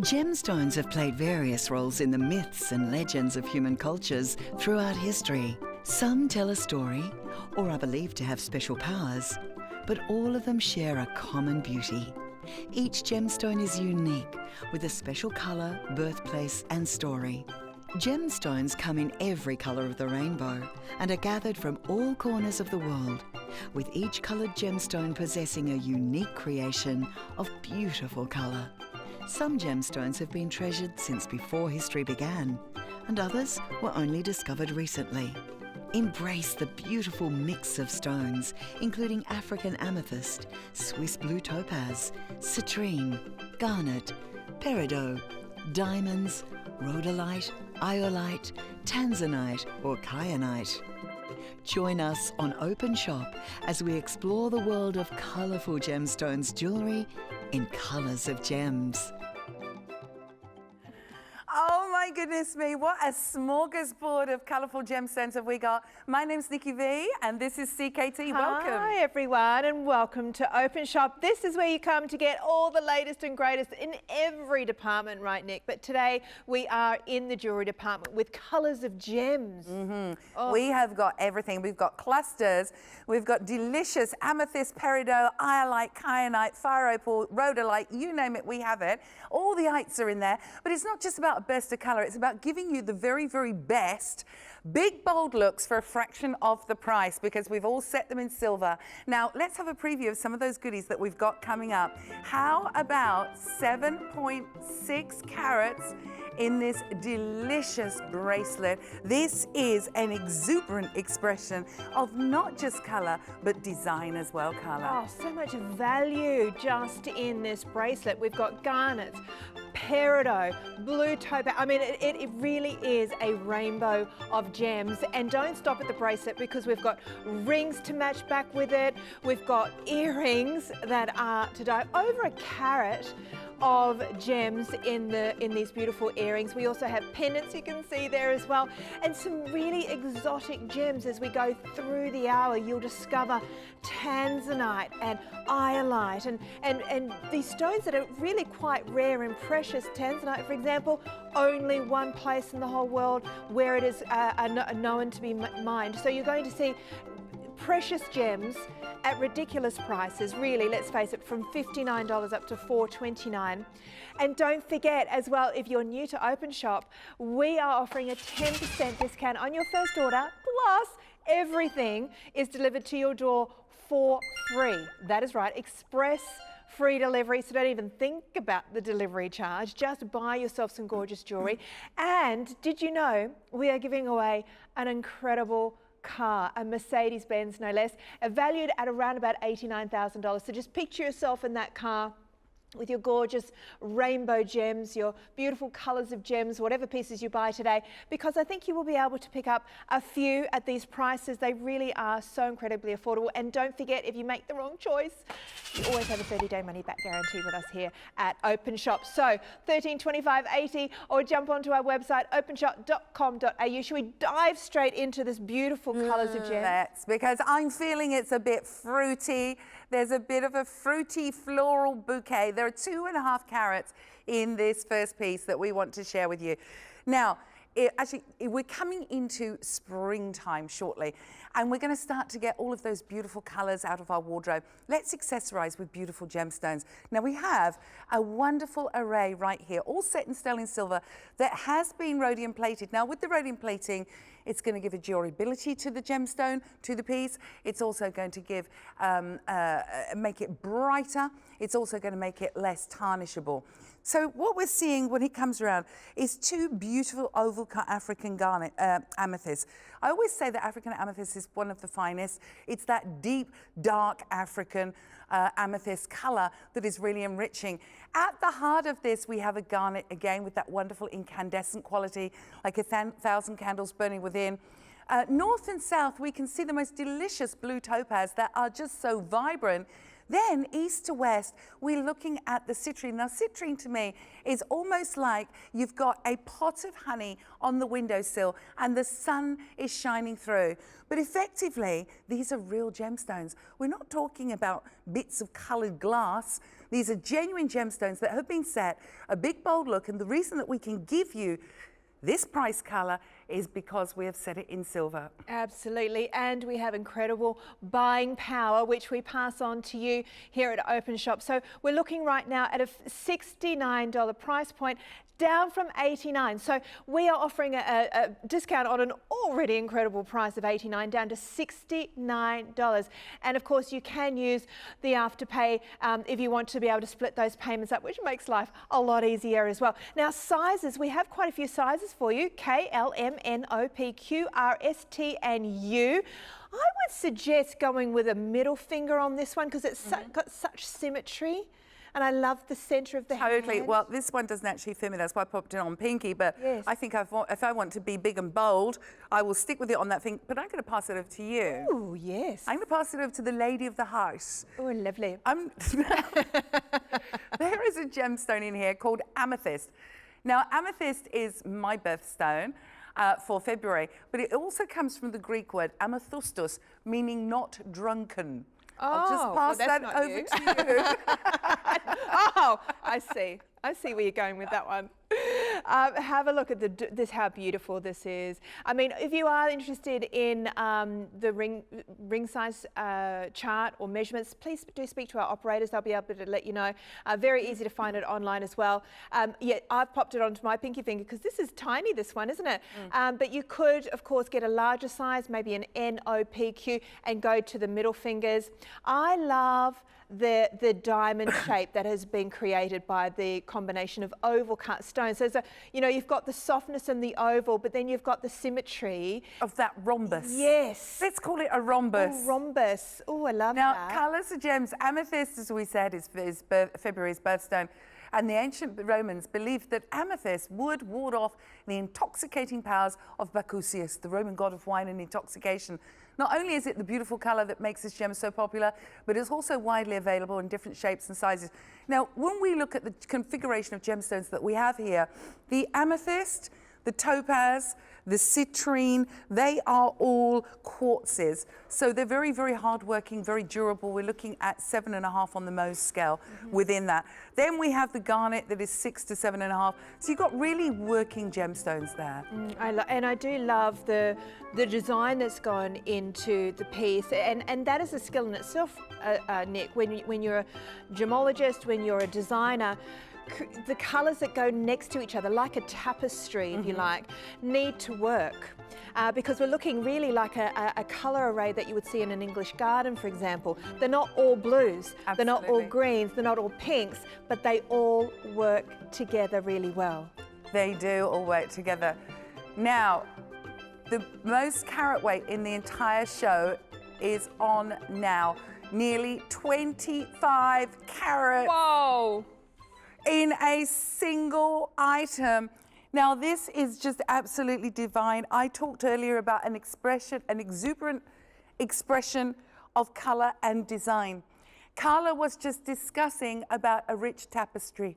Gemstones have played various roles in the myths and legends of human cultures throughout history. Some tell a story or are believed to have special powers, but all of them share a common beauty. Each gemstone is unique, with a special colour, birthplace and story. Gemstones come in every colour of the rainbow and are gathered from all corners of the world, with each coloured gemstone possessing a unique creation of beautiful colour. Some gemstones have been treasured since before history began, and others were only discovered recently. Embrace the beautiful mix of stones, including African amethyst, Swiss blue topaz, citrine, garnet, peridot, diamonds, rhodolite, iolite, tanzanite or kyanite. Join us on Openshop as we explore the world of colourful gemstones jewellery in colours of gems. Oh my goodness me, what a smorgasbord of colourful gemstones have we got. My name's Nikki V and this is CKT. Welcome. Hi everyone and welcome to Openshop. This is where you come to get all the latest and greatest in every department, right Nick? But today we are in the jewellery department with colours of gems. Oh. We have got everything. We've got clusters, we've got delicious amethyst, peridot, iolite, kyanite, fire opal, rhodolite, you name it, we have it. All the ites are in there, but it's not just about best of colour, it's about giving you the very, very best big, bold looks for a fraction of the price, because we've all set them in silver. Now, let's have a preview of some of those goodies that we've got coming up. How about 7.6 carats in this delicious bracelet? This is an exuberant expression of not just colour, but design as well, Carla. Oh, so much value just in this bracelet. We've got garnets, peridot, blue topaz. I mean, it really is a rainbow of gems. And don't stop at the bracelet, because we've got rings to match back with it. We've got earrings that are to die over a carat of gems in these beautiful earrings. We also have pendants you can see there as well, and some really exotic gems. As we go through the hour, you'll discover tanzanite and iolite and these stones that are really quite rare and precious. Tanzanite, for example, only one place in the whole world where it is known to be mined. So you're going to see precious gems at ridiculous prices, really, let's face it, from $59 up to $429. And don't forget as well, if you're new to Openshop, we are offering a 10% discount on your first order, plus everything is delivered to your door for free. That is right, express free delivery, so don't even think about the delivery charge. Just buy yourself some gorgeous jewellery. And did you know we are giving away an incredible car, a Mercedes-Benz no less, valued at around about $89,000. So just picture yourself in that car with your gorgeous rainbow gems, your beautiful colours of gems, whatever pieces you buy today, because I think you will be able to pick up a few at these prices. They really are so incredibly affordable. And don't forget, if you make the wrong choice, you always have a 30-day money-back guarantee with us here at Openshop. So $13.25.80, or jump onto our website, openshop.com.au. Should we dive straight into this beautiful colours of gems? Let's, because I'm feeling it's a bit fruity. There's a bit of a fruity floral bouquet. There are 2.5 carats in this first piece that we want to share with you. Now, we're coming into springtime shortly, and we're going to start to get all of those beautiful colours out of our wardrobe. Let's accessorise with beautiful gemstones. Now, we have a wonderful array right here, all set in sterling silver that has been rhodium plated. Now, with the rhodium plating, it's going to give a durability to the gemstone, to the piece. It's also going to give, make it brighter. It's also going to make it less tarnishable. So what we're seeing when it comes around is two beautiful oval cut African garnet amethysts. I always say that African amethyst is one of the finest. It's that deep, dark African amethyst color that is really enriching. At the heart of this, we have a garnet again with that wonderful incandescent quality, like 1,000 candles burning within. North and south, we can see the most delicious blue topaz that are just so vibrant Then east to west, we're looking at the citrine. Now, citrine to me is almost like you've got a pot of honey on the windowsill and the sun is shining through. But effectively, these are real gemstones. We're not talking about bits of colored glass. These are genuine gemstones that have been set, a big bold look, and the reason that we can give you this price color is because we have set it in silver. Absolutely, and we have incredible buying power, which we pass on to you here at Openshop. So we're looking right now at a $69 price point, down from $89. So we are offering a discount on an already incredible price of $89 down to $69. And of course, you can use the Afterpay if you want to be able to split those payments up, which makes life a lot easier as well. Now, sizes, we have quite a few sizes for you: K, L, M, N, O, P, Q, R, S, T, and U. I would suggest going with a middle finger on this one because it's got such symmetry. And I love the centre of the Totally. hand. Well, this one doesn't actually fit me. That's why I popped it on pinky. But yes. I think if I want to be big and bold, I will stick with it on that thing. But I'm going to pass it over to you. Oh, yes. I'm going to pass it over to the lady of the house. Oh, lovely. There is a gemstone in here called amethyst. Now, amethyst is my birthstone for February, but it also comes from the Greek word amethustos, meaning not drunken. I'll just pass that over to you. Oh, I see. I see where you're going with that one. Have a look at this, how beautiful this is. I mean, if you are interested in the ring size chart or measurements, please do speak to our operators. They'll be able to let you know. Very easy to find it online as well. Yeah, I've popped it onto my pinky finger because this is tiny, this one, isn't it? But you could, of course, get a larger size, maybe an NOPQ, and go to the middle fingers. I love the diamond shape that has been created by the combination of oval cut stones. So, you've got the softness and the oval, but then you've got the symmetry of that rhombus. Yes. Let's call it a rhombus. Oh, rhombus. Oh, I love that. that. Now, colours of gems. Amethyst, as we said, is February's birthstone. And the ancient Romans believed that amethyst would ward off the intoxicating powers of Bacchus, the Roman god of wine and intoxication. Not only is it the beautiful colour that makes this gem so popular, but it's also widely available in different shapes and sizes. Now, when we look at the configuration of gemstones that we have here, the amethyst, the topaz, the citrine, they are all quartzes. So they're very, very hardworking, very durable. We're looking at 7.5 on the Mohs scale within that. Then we have the garnet that is 6 to 7.5. So you've got really working gemstones there. And I do love the design that's gone into the piece. And that is a skill in itself, Nick. When you're a gemologist, when you're a designer, the colours that go next to each other, like a tapestry, if you like, need to work. Because we're looking really like a colour array that you would see in an English garden, for example. They're not all blues, Absolutely. They're not all greens, they're not all pinks, but they all work together really well. They do all work together. Now, the most carat weight in the entire show is on now. Nearly 25 carats. Whoa! In a single item. Now, this is just absolutely divine. I talked earlier about an exuberant expression of colour and design. Carla was just discussing about a rich tapestry.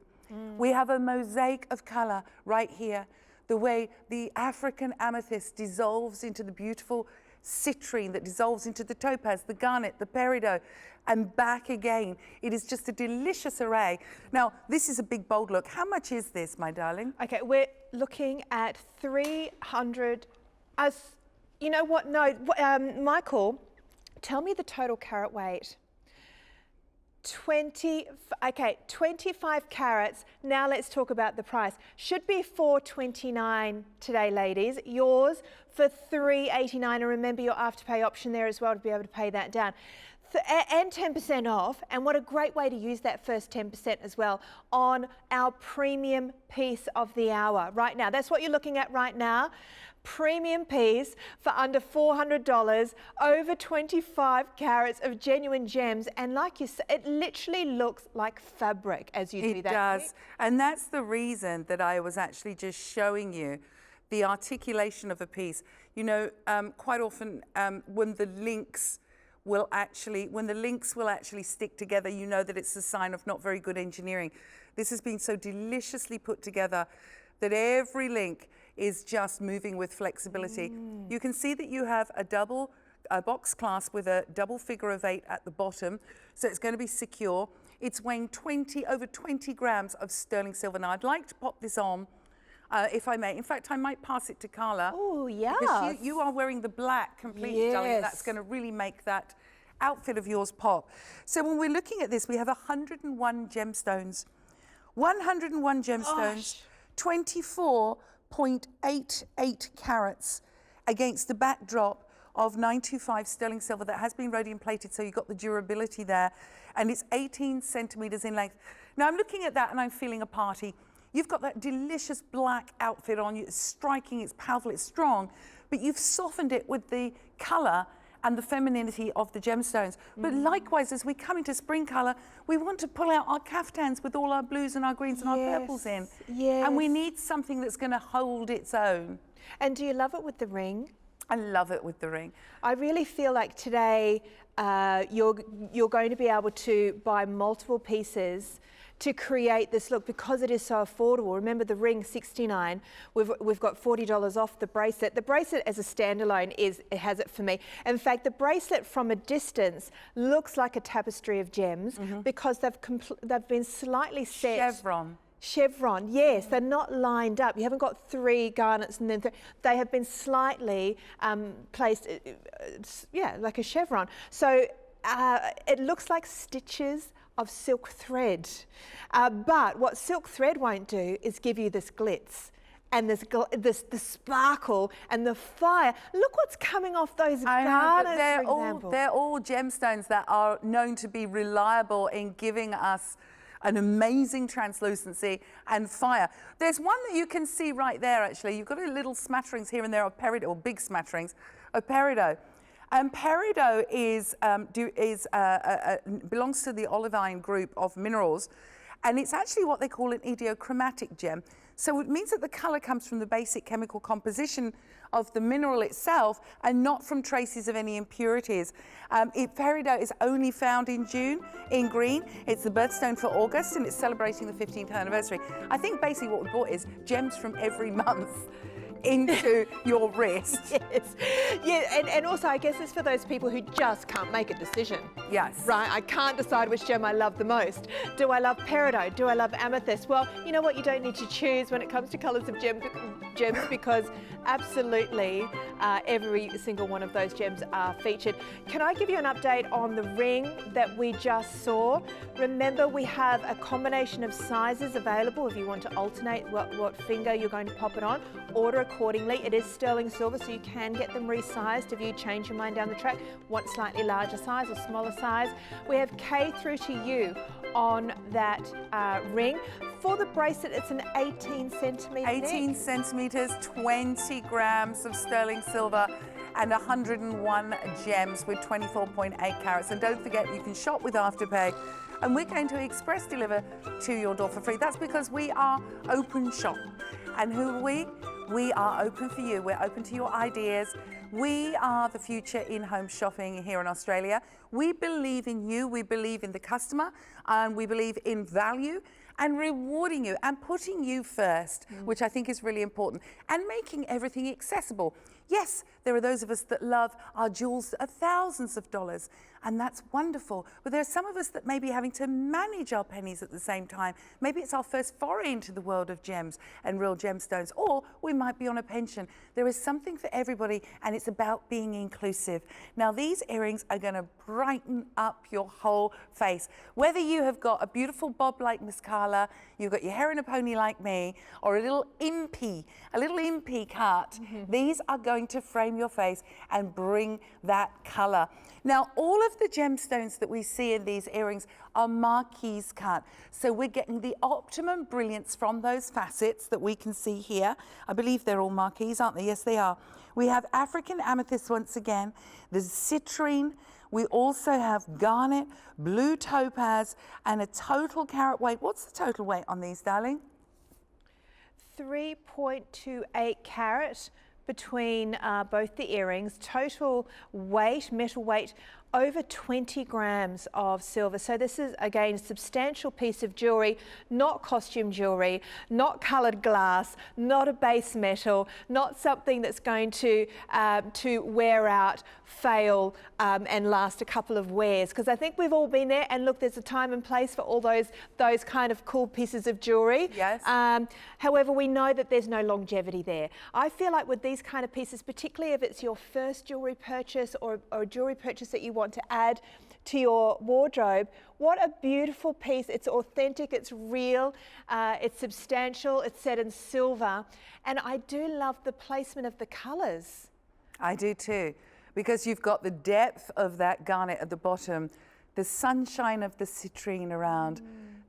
We have a mosaic of colour right here. The way the African amethyst dissolves into the beautiful citrine that dissolves into the topaz, the garnet, the peridot, and back again. It is just a delicious array. Now, this is a big, bold look. How much is this, my darling? Okay, we're looking at 300. You know what? No, Michael, tell me the total carat weight. 25 carats. Now let's talk about the price. Should be $429 today, ladies. Yours for $389, and remember your Afterpay option there as well to be able to pay that down. And 10% off, and what a great way to use that first 10% as well on our premium piece of the hour right now. That's what you're looking at right now. Premium piece for under $400, over 25 carats of genuine gems, and like you said, it literally looks like fabric as you do that. It does, and that's the reason that I was actually just showing you the articulation of a piece. You know, quite often when the links will actually, when the links will actually stick together, you know that it's a sign of not very good engineering. This has been so deliciously put together that every link is just moving with flexibility. You can see that you have a box clasp with a double figure of 8 at the bottom, so it's going to be secure. It's weighing over 20 grams of sterling silver. Now, I'd like to pop this on, if I may. In fact, I might pass it to Carla. Oh, yeah. Because you are wearing the black completely, darling. That's going to really make that outfit of yours pop. So when we're looking at this, we have 101 gemstones. 101 gemstones, 24.88 carats against the backdrop of 925 sterling silver that has been rhodium plated, so you've got the durability there, and it's 18 centimeters in length. Now I'm looking at that and I'm feeling a party. You've got that delicious black outfit on you. It's striking, it's powerful, it's strong, but you've softened it with the color and the femininity of the gemstones. But likewise, as we come into spring color, we want to pull out our caftans with all our blues and our greens and our purples in. Yes. And we need something that's going to hold its own. And do you love it with the ring? I love it with the ring. I really feel like today you're going to be able to buy multiple pieces to create this look because it is so affordable. Remember the ring, $69. We've got $40 off the bracelet. The bracelet as a standalone it has it for me. In fact, the bracelet from a distance looks like a tapestry of gems because they've been slightly set. Chevron, yes, they're not lined up. You haven't got 3 garnets and then they have been slightly placed, like a chevron. So it looks like stitches of silk thread. But what silk thread won't do is give you this glitz and the sparkle and the fire. Look what's coming off those garnets, for example. They're all gemstones that are known to be reliable in giving us an amazing translucency and fire. There's one that you can see right there, actually. You've got a little smatterings here and there of peridot, or big smatterings of peridot. And peridot belongs to the olivine group of minerals, and it's actually what they call an idiochromatic gem. So it means that the color comes from the basic chemical composition of the mineral itself and not from traces of any impurities. Peridot is only found in June in green. It's the birthstone for August and it's celebrating the 15th anniversary. I think basically what we bought is gems from every month into your wrist. Yes. Yeah, and also I guess it's for those people who just can't make a decision. Yes. Right, I can't decide which gem I love the most. Do I love peridot? Do I love amethyst? Well, you know what, you don't need to choose when it comes to colours of gems because absolutely every single one of those gems are featured. Can I give you an update on the ring that we just saw? Remember, we have a combination of sizes available if you want to alternate what finger you're going to pop it on. Order accordingly. It is sterling silver, so you can get them resized if you change your mind down the track, want slightly larger size or smaller size. We have K through to U on that ring. For the bracelet, it's an 18 centimetre 18 centimetres, 20 grams of sterling silver and 101 gems with 24.8 carats. And don't forget, you can shop with Afterpay, and we're going to express deliver to your door for free. That's because we are Openshop. And who are we? We are open for you. We're open to your ideas. We are the future in home shopping here in Australia. We believe in you. We believe in the customer, and we believe in value and rewarding you and putting you first, which I think is really important, and making everything accessible. Yes, there are those of us that love our jewels that are thousands of dollars, and that's wonderful. But there are some of us that may be having to manage our pennies at the same time. Maybe it's our first foray into the world of gems and real gemstones, or we might be on a pension. There is something for everybody, and it's about being inclusive. Now, these earrings are going to brighten up your whole face. Whether you have got a beautiful bob like Miss Carla, you've got your hair in a pony like me, or a little impy cut, these are going to frame your face and bring that color. Now, all of the gemstones that we see in these earrings are marquise cut. So we're getting the optimum brilliance from those facets that we can see here. I believe they're all marquise, aren't they? Yes, they are. We have African amethyst once again, the citrine. We also have garnet, blue topaz, and a total carat weight. What's the total weight on these, darling? 3.28 carat between both the earrings. Total weight, metal weight over 20 grams of silver. So this is, again, a substantial piece of jewellery, not costume jewellery, not coloured glass, not a base metal, not something that's going to wear out, fail, and last a couple of wears. Because I think we've all been there, and look, there's a time and place for all those kind of cool pieces of jewellery. Yes. However, we know that there's no longevity there. I feel like with these kind of pieces, particularly if it's your first jewellery purchase or a jewellery purchase that you want to add to your wardrobe, what a beautiful piece. It's authentic, it's real, it's substantial, it's set in silver. And I do love the placement of the colours. I do too, because you've got the depth of that garnet at the bottom, the sunshine of the citrine around,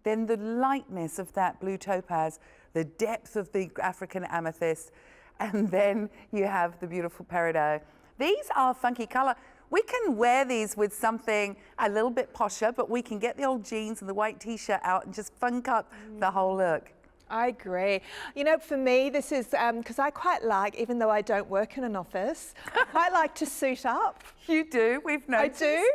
then the lightness of that blue topaz, the depth of the African amethyst, and then you have the beautiful peridot. These are funky colour. We can wear these with something a little bit posher, but we can get the old jeans and the white t-shirt out and just funk up the whole look. I agree. You know, for me, this is because I quite like, even though I don't work in an office, I quite like to suit up. You do, we've noticed.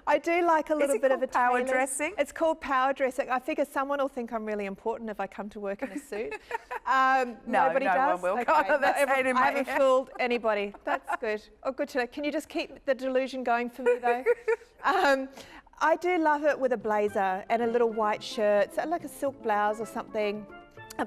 I do like a little bit of a power tailor. dressing? It's called power dressing. I figure someone will think I'm really important if I come to work in a suit. Nobody no does? one will. Okay. I haven't head. fooled anybody. That's good. Oh, good to know. Can you just keep the delusion going for me, though? I do love it with a blazer and a little white shirt, so like a silk blouse or something.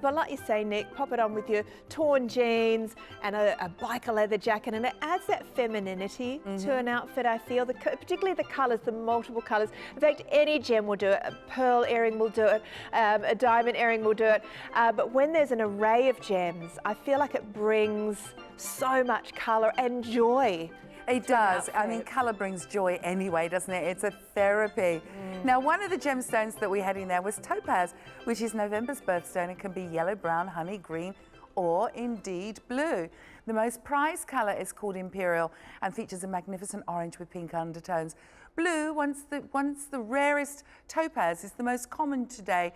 But like you say, Nick, pop it on with your torn jeans and a biker leather jacket, and it adds that femininity to an outfit, I feel. Particularly the colours, the multiple colours. In fact, any gem will do it. A pearl earring will do it. A diamond earring will do it. But when there's an array of gems, I feel like it brings so much colour and joy. It does. I mean, colour brings joy anyway, doesn't it? It's a therapy. Now, one of the gemstones that we had in there was topaz, which is November's birthstone and can be yellow, brown, honey, green, or indeed blue. The most prized colour is called imperial and features a magnificent orange with pink undertones. Blue, once the rarest topaz, is the most common today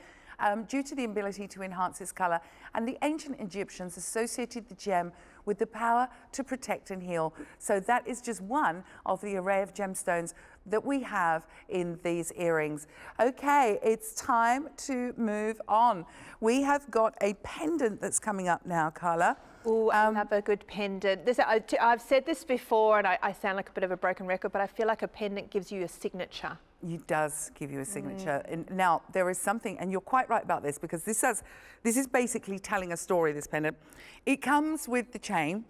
due to the ability to enhance its colour, and the ancient Egyptians associated the gem with the power to protect and heal. So that is just one of the array of gemstones that we have in these earrings. Okay, it's time to move on. We have got a pendant that's coming up now, Carla. Oh, I love a good pendant. I've said this before, and I sound like a bit of a broken record, but I feel like a pendant gives you a signature. It does give you a signature. And now, there is something, and you're quite right about this, because this is basically telling a story, this pendant. It comes with the chain.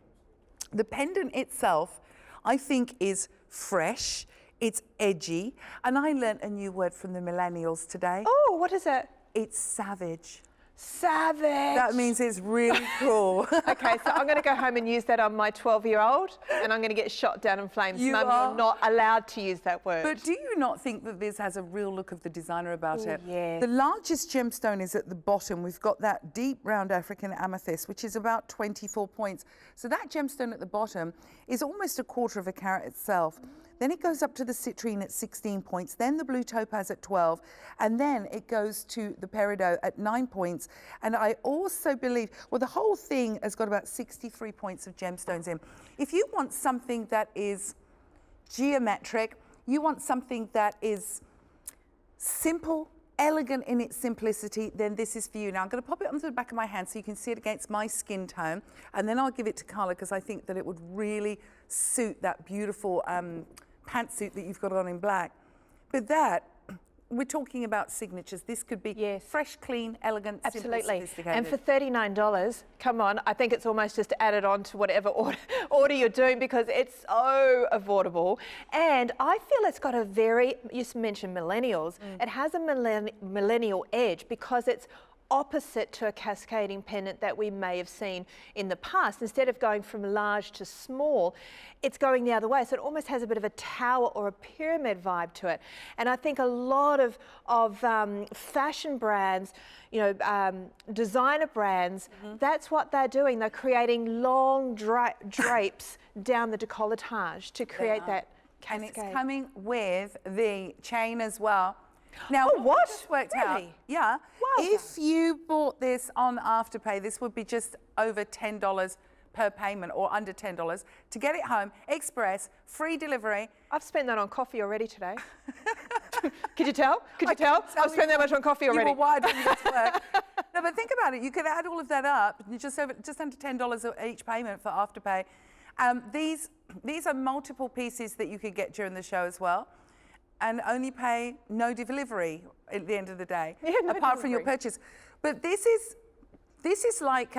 The pendant itself, I think, is fresh, it's edgy, and I learnt a new word from the millennials today. Oh, what is it? It's savage. Savage. That means it's really cool. Okay, so I'm going to go home and use that on my 12-year-old, and I'm going to get shot down in flames. Mum, you're not allowed to use that word. But do you not think that this has a real look of the designer about it? Yeah. The largest gemstone is at the bottom. We've got that deep round African amethyst, which is about 24 points. So that gemstone at the bottom is almost a quarter of a carat itself. Then it goes up to the citrine at 16 points, then the blue topaz at 12, and then it goes to the peridot at 9 points. And I also believe, well, the whole thing has got about 63 points of gemstones in. If you want something that is geometric, you want something that is simple, elegant in its simplicity, then this is for you. Now I'm going to pop it onto the back of my hand so you can see it against my skin tone, and then I'll give it to Carla because I think that it would really suit that beautiful pantsuit that you've got on in black. But that, we're talking about signatures. This could be fresh, clean, elegant, simple, sophisticated. And for $39, come on, I think it's almost just added on to whatever order you're doing because it's so affordable. And I feel it's got a very, you mentioned millennials, it has a millennial edge because it's opposite to a cascading pendant that we may have seen in the past. Instead of going from large to small, it's going the other way. So it almost has a bit of a tower or a pyramid vibe to it. And I think a lot of fashion brands, you know, designer brands, that's what they're doing. They're creating long drapes down the décolletage to create that cascade. And it's coming with the chain as well. Now, what? Just worked out. Yeah. Wow. If you bought this on Afterpay, this would be just over $10 per payment or under $10 to get it home, express, free delivery. I've spent that on coffee already today. Could you tell? Could you tell? I've spent that much on coffee already. You were wired when you got to work. No, but think about it. You could add all of that up, just under $10 each payment for Afterpay. These are multiple pieces that you could get during the show as well, and only pay no delivery at the end of the day, apart from your purchase. But this is like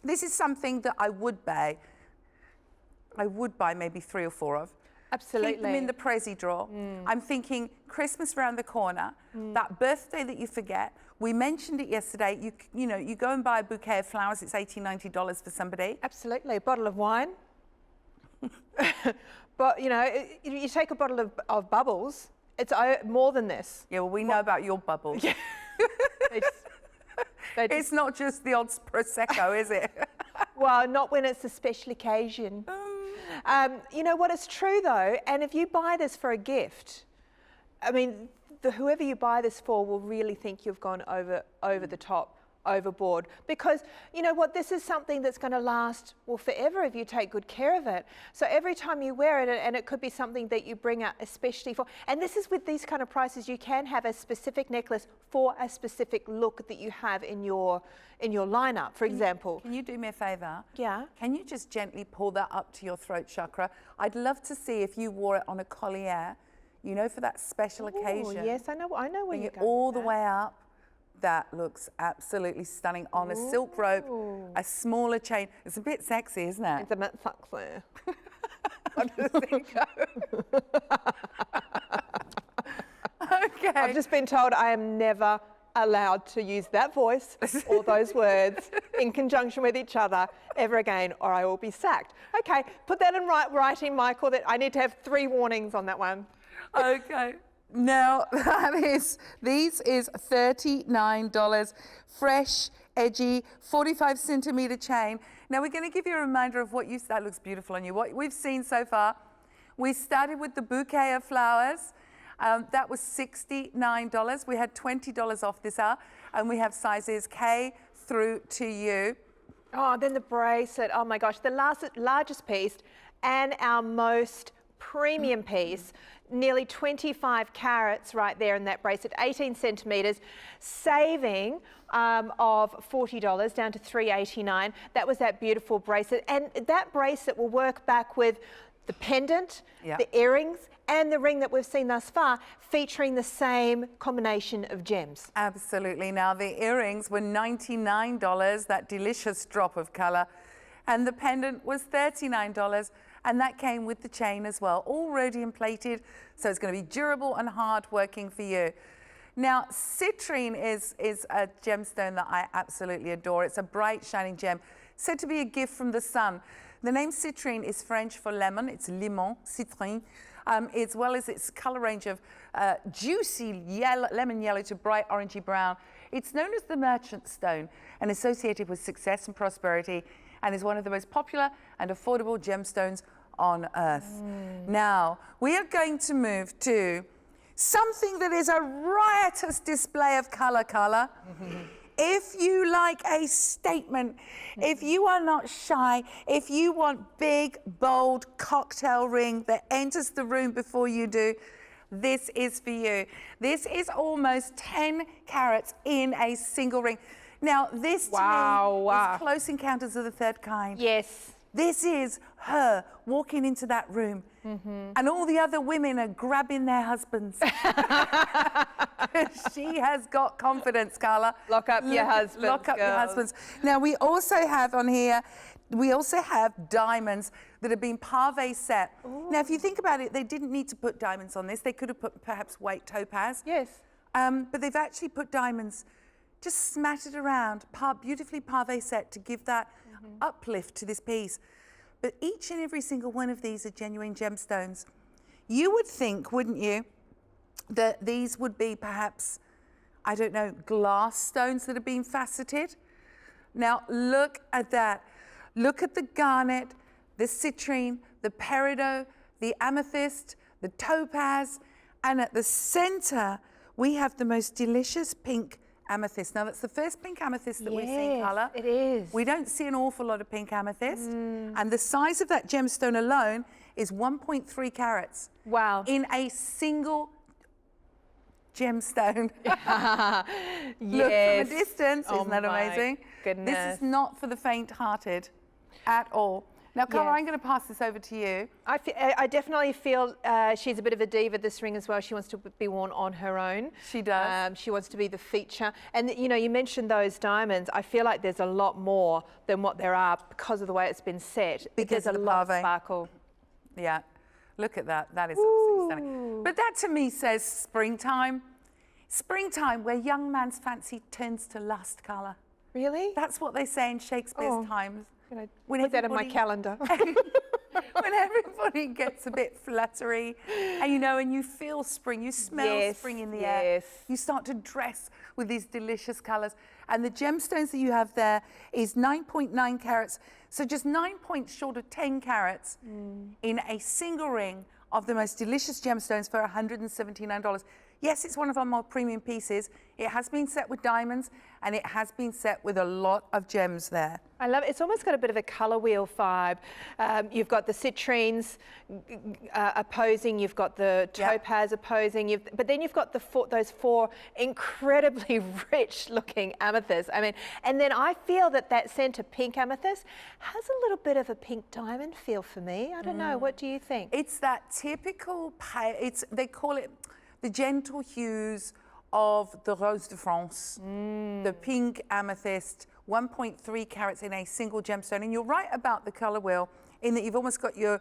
this is something that I would buy. I would buy maybe 3 or 4 of. Absolutely. Keep them in the Prezi drawer. I'm thinking Christmas around the corner, that birthday that you forget. We mentioned it yesterday. You know, you go and buy a bouquet of flowers. It's $80, $90 for somebody. Absolutely. A bottle of wine. But, you know, you take a bottle of bubbles, it's more than this. Yeah, well, we know about your bubbles. Yeah. It's not just the odd Prosecco, is it? Well, not when it's a special occasion. You know what, it's true though, and if you buy this for a gift, I mean, whoever you buy this for will really think you've gone over the top, overboard, because you know what, this is something that's going to last, well, forever if you take good care of it. So every time you wear it, and it could be something that you bring out especially for, and this is with these kind of prices, you can have a specific necklace for a specific look that you have in your lineup, for example. Can you do me a favor? Yeah. Can you just gently pull that up to your throat chakra? I'd love to see if you wore it on a collier, you know, for that special occasion. Yes, I know where Bring you're it going. all the way up. That looks absolutely stunning on a silk rope, a smaller chain. It's a bit sexy, isn't it? It's a bit sexy. What does it go? Okay. I've just been told I am never allowed to use that voice or those words in conjunction with each other ever again, or I will be sacked. Okay, put that in writing, Michael, that I need to have 3 warnings on that one. Okay. Now, this is $39, fresh, edgy, 45 centimetre chain. Now, we're going to give you a reminder of what that looks beautiful on you, what we've seen so far. We started with the bouquet of flowers. That was $69. We had $20 off this hour, and we have sizes K through to U. Oh, then the bracelet. Oh my gosh, the largest piece and our most premium piece, nearly 25 carats right there in that bracelet, 18 centimetres, saving of $40 down to $3.89. That was that beautiful bracelet, and that bracelet will work back with the pendant, the earrings, and the ring that we've seen thus far, featuring the same combination of gems. Absolutely. Now, the earrings were $99, that delicious drop of colour, and the pendant was $39. And that came with the chain as well, all rhodium plated, so it's going to be durable and hard working for you. Now, citrine is a gemstone that I absolutely adore. It's a bright, shining gem, said to be a gift from the sun. The name citrine is French for lemon. It's limon, citrine, as well as its color range of juicy yellow, lemon yellow to bright orangey brown. It's known as the merchant stone and associated with success and prosperity, and is one of the most popular and affordable gemstones on earth. Now, we are going to move to something that is a riotous display of colour. If you like a statement, if you are not shy, if you want big, bold cocktail ring that enters the room before you do, this is for you. This is almost 10 carats in a single ring. Now, this to me is Close Encounters of the Third Kind. Yes. This is her walking into that room, and all the other women are grabbing their husbands. She has got confidence, Carla. Lock up your husbands. Lock up your husbands. Now, we also have on here, we also have diamonds that have been pavé set. Ooh. Now, if you think about it, they didn't need to put diamonds on this. They could have put perhaps white topaz. Yes. But they've actually put diamonds just smattered around, beautifully pavé set to give that uplift to this piece. But each and every single one of these are genuine gemstones. You would think, wouldn't you, that these would be perhaps, I don't know, glass stones that have been faceted? Now, look at that. Look at the garnet, the citrine, the peridot, the amethyst, the topaz, and at the center, we have the most delicious pink amethyst. Now, that's the first pink amethyst that we see in colour. It is. We don't see an awful lot of pink amethyst. And the size of that gemstone alone is 1.3 carats. Wow. In a single gemstone. Yes. Look from a distance, Oh isn't that my amazing? goodness. This is not for the faint-hearted at all. Now, Carla, Yes. I'm going to pass this over to you. I definitely feel she's a bit of a diva, this ring as well. She wants to be worn on her own. She does. She wants to be the feature. And, you know, you mentioned those diamonds. I feel like there's a lot more than what there are because of the way it's been set. Because there's of a the lot of pave. sparkle. Yeah, look at that. That is absolutely stunning. But that to me says springtime. Springtime, where young man's fancy turns to lust, Carla. Really? That's what they say in Shakespeare's times. I'm gonna When put that in my everybody- calendar. When everybody gets a bit fluttery and and you feel spring, you smell Yes, spring in the air. yes. You start to dress with these delicious colours. And the gemstones that you have there is 9.9 carats. So just 9 points short of 10 carats in a single ring of the most delicious gemstones for $179. Yes, it's one of our more premium pieces. It has been set with diamonds and it has been set with a lot of gems there. I love it. It's almost got a bit of a colour wheel vibe. You've got the citrines opposing, you've got the topaz opposing, but then you've got those four incredibly rich looking amethysts. I mean, and then I feel that centre pink amethyst has a little bit of a pink diamond feel for me. I don't know. What do you think? It's that typical pale, they call it the gentle hues of the Rose de France, the pink amethyst, 1.3 carats in a single gemstone. And you're right about the colour wheel in that you've almost got your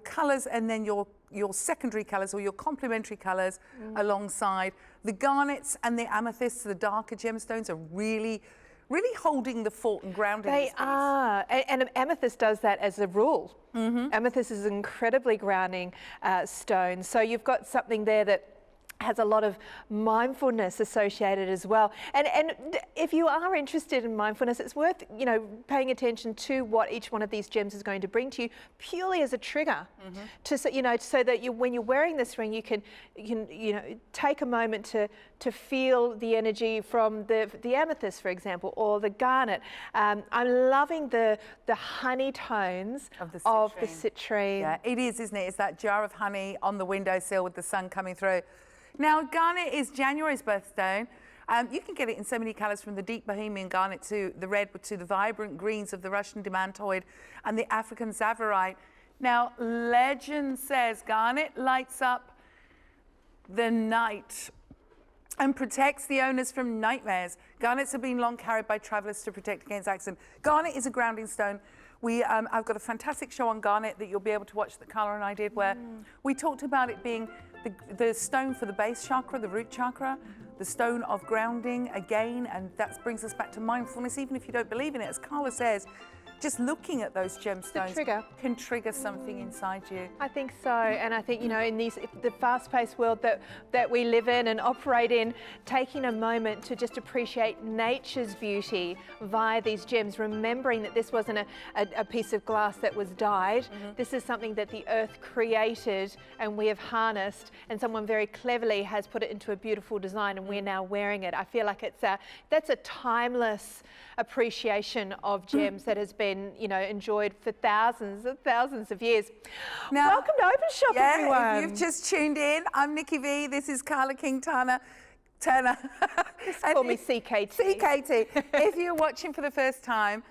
colours and then your secondary colours or your complementary colours alongside. The garnets and the amethysts, the darker gemstones, are really holding the fort and grounding this They piece. are, and amethyst does that as a rule. Amethyst is an incredibly grounding stone. So you've got something there that has a lot of mindfulness associated as well. And if you are interested in mindfulness, it's worth, paying attention to what each one of these gems is going to bring to you purely as a trigger to, so that when you're wearing this ring, you can take a moment to feel the energy from the amethyst, for example, or the garnet. I'm loving the honey tones of the citrine. Yeah, it is, isn't it? It's that jar of honey on the windowsill with the sun coming through. Now, garnet is January's birthstone. You can get it in so many colours, from the deep Bohemian garnet to the red to the vibrant greens of the Russian demantoid and the African tsavorite. Now, legend says garnet lights up the night and protects the owners from nightmares. Garnets have been long carried by travellers to protect against accident. Garnet is a grounding stone. I've got a fantastic show on garnet that you'll be able to watch that Carla and I did, where we talked about it being the stone for the base chakra, the root chakra, the stone of grounding again, and that brings us back to mindfulness, even if you don't believe in it. As Carla says, just looking at those gemstones can trigger something inside you. I think so, and I think, in the fast-paced world that we live in and operate in, taking a moment to just appreciate nature's beauty via these gems, remembering that this wasn't a piece of glass that was dyed. This is something that the earth created and we have harnessed, and someone very cleverly has put it into a beautiful design, and we're now wearing it. I feel like that's a timeless appreciation of gems that has been enjoyed for thousands of years. Now, welcome to Openshop, everyone. If you've just tuned in, I'm Nikki V. This is Carla King-Turner. Just call me CKT. CKT. If you're watching for the first time,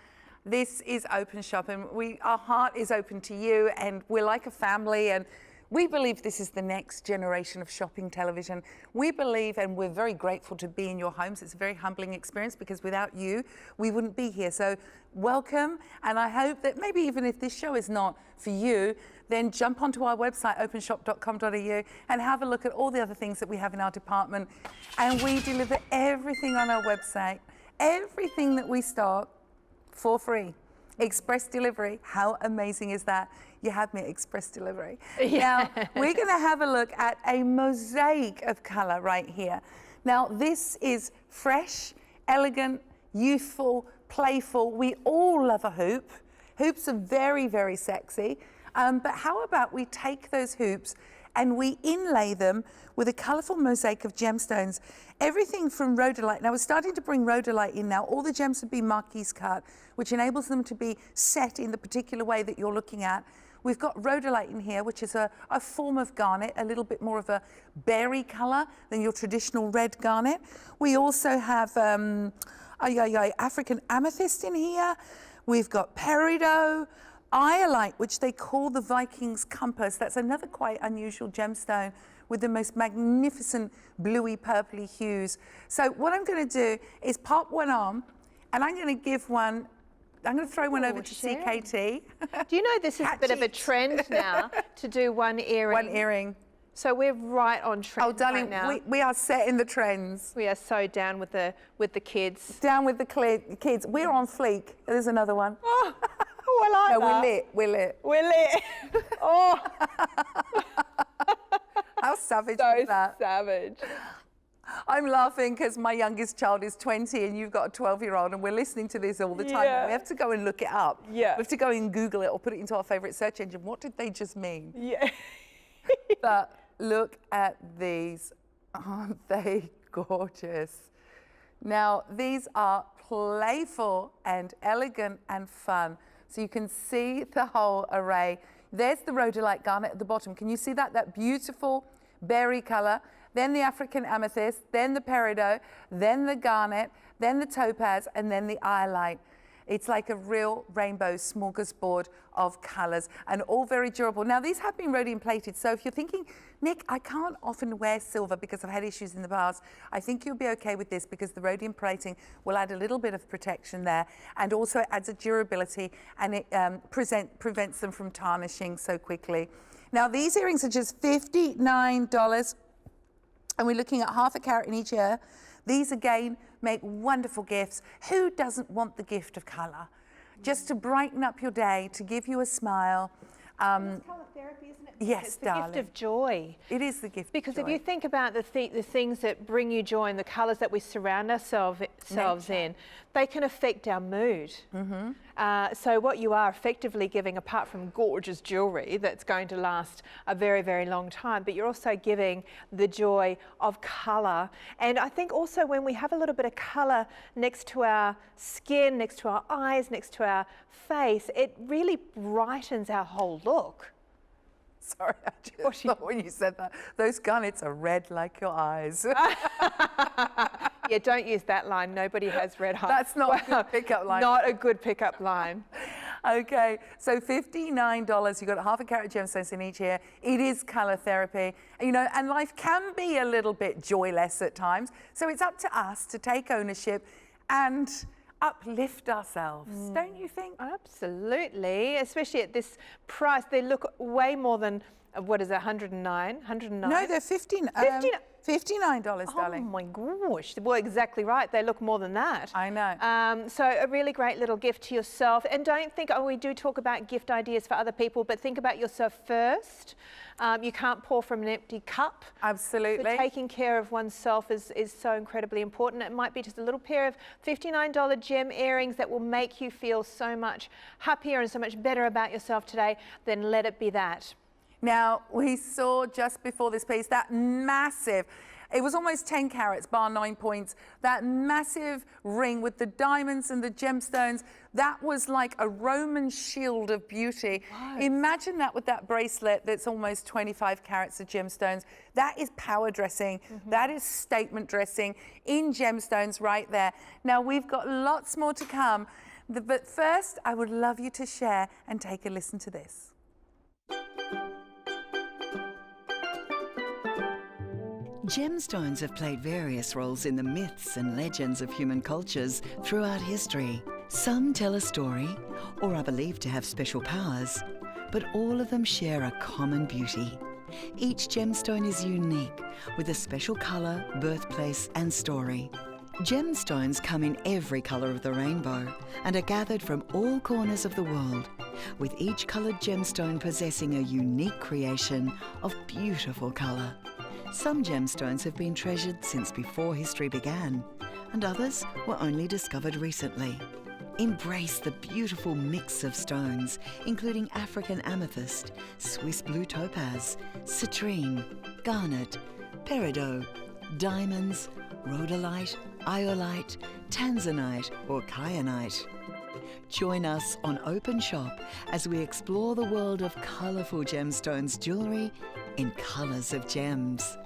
this is Openshop, and our heart is open to you, and we're like a family, and we believe this is the next generation of shopping television. We believe, and we're very grateful to be in your homes. It's a very humbling experience, because without you, we wouldn't be here. So welcome, and I hope that maybe even if this show is not for you, then jump onto our website, openshop.com.au, and have a look at all the other things that we have in our department. And we deliver everything on our website, everything that we stock, for free. Express delivery. How amazing is that? You had me at express delivery. Yeah. Now, we're going to have a look at a mosaic of colour right here. Now, this is fresh, elegant, youthful, playful. We all love a hoop. Hoops are very, very sexy. But how about we take those hoops and we inlay them with a colourful mosaic of gemstones. Everything from rhodolite. Now we're starting to bring rhodolite in now. All the gems have been marquise cut, which enables them to be set in the particular way that you're looking at. We've got rhodolite in here, which is a form of garnet, a little bit more of a berry colour than your traditional red garnet. We also have African amethyst in here. We've got peridot, iolite, which they call the Viking's compass. That's another quite unusual gemstone with the most magnificent bluey purpley hues. So what I'm going to do is pop one on, and I'm going to give one, I'm going to throw one over to CKT. Do you know this is a bit of a trend now to do one earring? One earring. So we're right on trend. Oh, darling, right now. we are set in the trends. We are so down with the kids. Down with the kids. We're on fleek. There's another one. Oh, I like no, that. we're lit. We're lit. We're lit. Oh. How savage So is that? savage. I'm laughing because my youngest child is 20 and you've got a 12-year-old, and we're listening to this all the time. Yeah. And we have to go and look it up. Yeah. We have to go and Google it or put it into our favourite search engine. What did they just mean? Yeah. But look at these. Aren't they gorgeous? Now, these are playful and elegant and fun. So you can see the whole array. There's the rhodolite garnet at the bottom. Can you see that? That beautiful berry colour. Then the African amethyst, then the peridot, then the garnet, then the topaz, and then the iolite. It's like a real rainbow smorgasbord of colours, and all very durable. Now, these have been rhodium plated, so if you're thinking, Nick, I can't often wear silver because I've had issues in the past, I think you'll be okay with this because the rhodium plating will add a little bit of protection there, and also it adds a durability, and it prevents them from tarnishing so quickly. Now, these earrings are just $59, and we're looking at half a carat in each ear. These, again, make wonderful gifts. Who doesn't want the gift of colour? Just to brighten up your day, to give you a smile. It's colour therapy, isn't it? Yes, it's the darling. gift of joy. It is the gift Because of joy. if you think about the things that bring you joy and the colours that we surround ourselves in, they can affect our mood. So what you are effectively giving, apart from gorgeous jewellery that's going to last a very, very long time, but you're also giving the joy of colour. And I think also when we have a little bit of colour next to our skin, next to our eyes, next to our face, it really brightens our whole look. Sorry, I just thought when you said that, those garnets are red like your eyes. Yeah, don't use that line. Nobody has red eyes. That's not a good pickup line. Not a good pickup line. Okay, so $59. You've got half a carat gemstones in each ear. It is colour therapy. You know, and life can be a little bit joyless at times. So it's up to us to take ownership and uplift ourselves, don't you think? Absolutely, especially at this price. They look way more than, what is it, 109? 109? No, they're $59, darling. Oh my gosh, well, exactly right. They look more than that. I know. So a really great little gift to yourself. And don't think, oh, we do talk about gift ideas for other people, but think about yourself first. You can't pour from an empty cup. Absolutely. So taking care of oneself is so incredibly important. It might be just a little pair of $59 gem earrings that will make you feel so much happier and so much better about yourself today. Then let it be that. Now, we saw just before this piece that massive, it was almost 10 carats, bar 9 points, that massive ring with the diamonds and the gemstones. That was like a Roman shield of beauty. Wow. Imagine that with that bracelet that's almost 25 carats of gemstones. That is power dressing. That is statement dressing in gemstones right there. Now, we've got lots more to come. But first, I would love you to share and take a listen to this. Gemstones have played various roles in the myths and legends of human cultures throughout history. Some tell a story or are believed to have special powers, but all of them share a common beauty. Each gemstone is unique, with a special colour, birthplace and story. Gemstones come in every colour of the rainbow and are gathered from all corners of the world, with each coloured gemstone possessing a unique creation of beautiful colour. Some gemstones have been treasured since before history began, and others were only discovered recently. Embrace the beautiful mix of stones, including African amethyst, Swiss blue topaz, citrine, garnet, peridot, diamonds, rhodolite, iolite, tanzanite or kyanite. Join us on Openshop as we explore the world of colourful gemstones jewellery in colours of gems.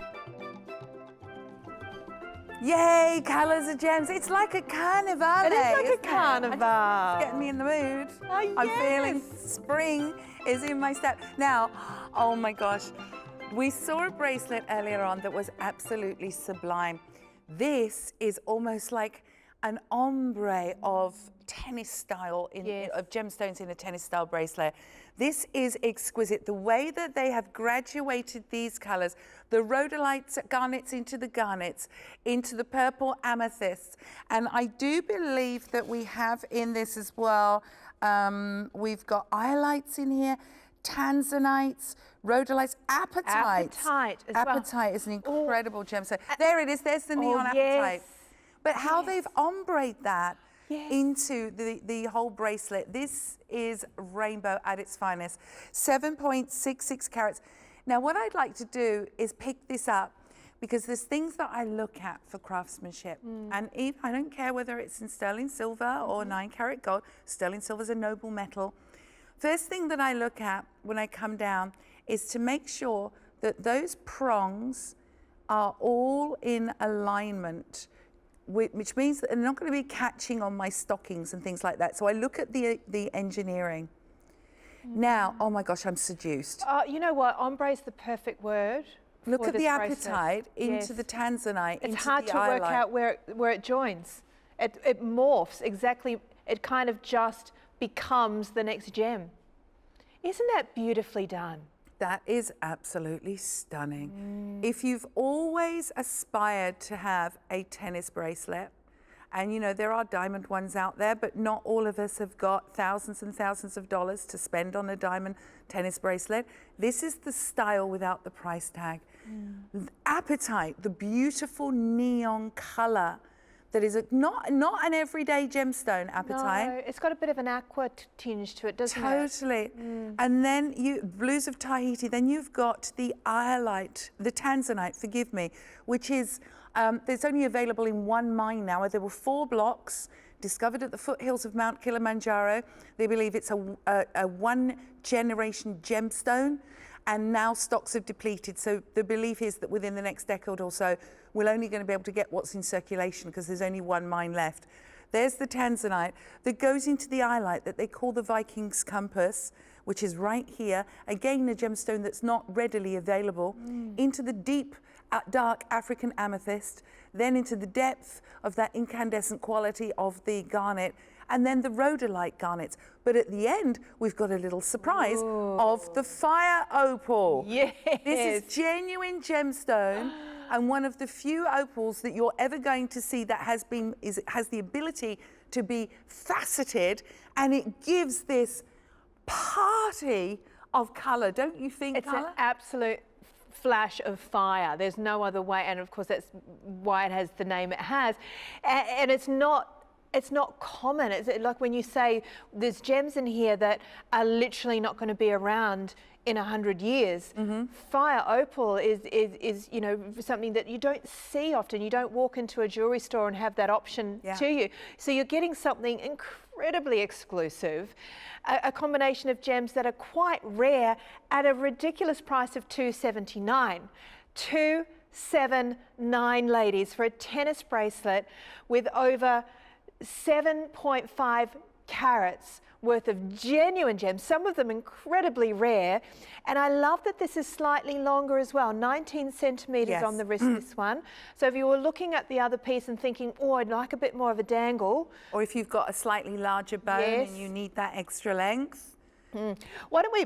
Yay, colours of gems. It's like a carnival. It is like a isn't it? carnival. It's getting me in the mood. Oh, I'm yes. feeling spring is in my step. Now, oh my gosh, we saw a bracelet earlier on that was absolutely sublime. This is almost like an ombre of tennis style, of gemstones in a tennis style bracelet. This is exquisite. The way that they have graduated these colors, the rhodolites, garnets into the garnets, into the purple amethysts. And I do believe that we have in this as well, we've got iolites in here, tanzanites, rhodolites, apatite. Apatite as well. Apatite is an incredible gemstone. There it is, there's the neon apatite. But how they've ombreed that into the whole bracelet. This is rainbow at its finest. 7.66 carats. Now what I'd like to do is pick this up because there's things that I look at for craftsmanship. And I don't care whether it's in sterling silver or 9 karat gold. Sterling silver is a noble metal. First thing that I look at when I come down is to make sure that those prongs are all in alignment, which means that they're not going to be catching on my stockings and things like that. So I look at the engineering. Now, oh my gosh, I'm seduced. You know what? Ombre is the perfect word. Look at the bracelet. apatite into the tanzanite, It's hard to work out where it joins. It morphs exactly. It kind of just becomes the next gem. Isn't that beautifully done? That is absolutely stunning. If you've always aspired to have a tennis bracelet, and you know, there are diamond ones out there, but not all of us have got thousands and thousands of dollars to spend on a diamond tennis bracelet. This is the style without the price tag. Apatite, the beautiful neon color that is not an everyday gemstone, apatite. No, it's got a bit of an aqua tinge to it, doesn't it? Totally. And then blues of Tahiti, then you've got the iolite, the tanzanite, forgive me, which is, it's only available in one mine now. There were 4 blocks discovered at the foothills of Mount Kilimanjaro. They believe it's a one-generation gemstone, and now stocks have depleted. So the belief is that within the next decade or so, we're only going to be able to get what's in circulation because there's only one mine left. There's the tanzanite that goes into the iolite that they call the Viking's compass, which is right here. Again, a gemstone that's not readily available. Into the deep, dark African amethyst, then into the depth of that incandescent quality of the garnet, and then the rhodolite garnets. But at the end, we've got a little surprise of the fire opal. Yes. This is genuine gemstone and one of the few opals that you're ever going to see that has the ability to be faceted, and it gives this party of color, don't you think, It's Carla? an absolute flash of fire. There's no other way, and of course that's why it has the name it has. And it's not common. It's like when you say there's gems in here that are literally not going to be around in 100 years. Fire opal is you know, something that you don't see often. You don't walk into a jewelry store and have that option to you. So you're getting something incredibly exclusive, a combination of gems that are quite rare at a ridiculous price of $279. $279, ladies, for a tennis bracelet with over 7.5 carats worth of genuine gems, some of them incredibly rare. And I love that this is slightly longer as well, 19 centimeters on the wrist, this one. So if you were looking at the other piece and thinking, oh, I'd like a bit more of a dangle. Or if you've got a slightly larger bone and you need that extra length. Why don't we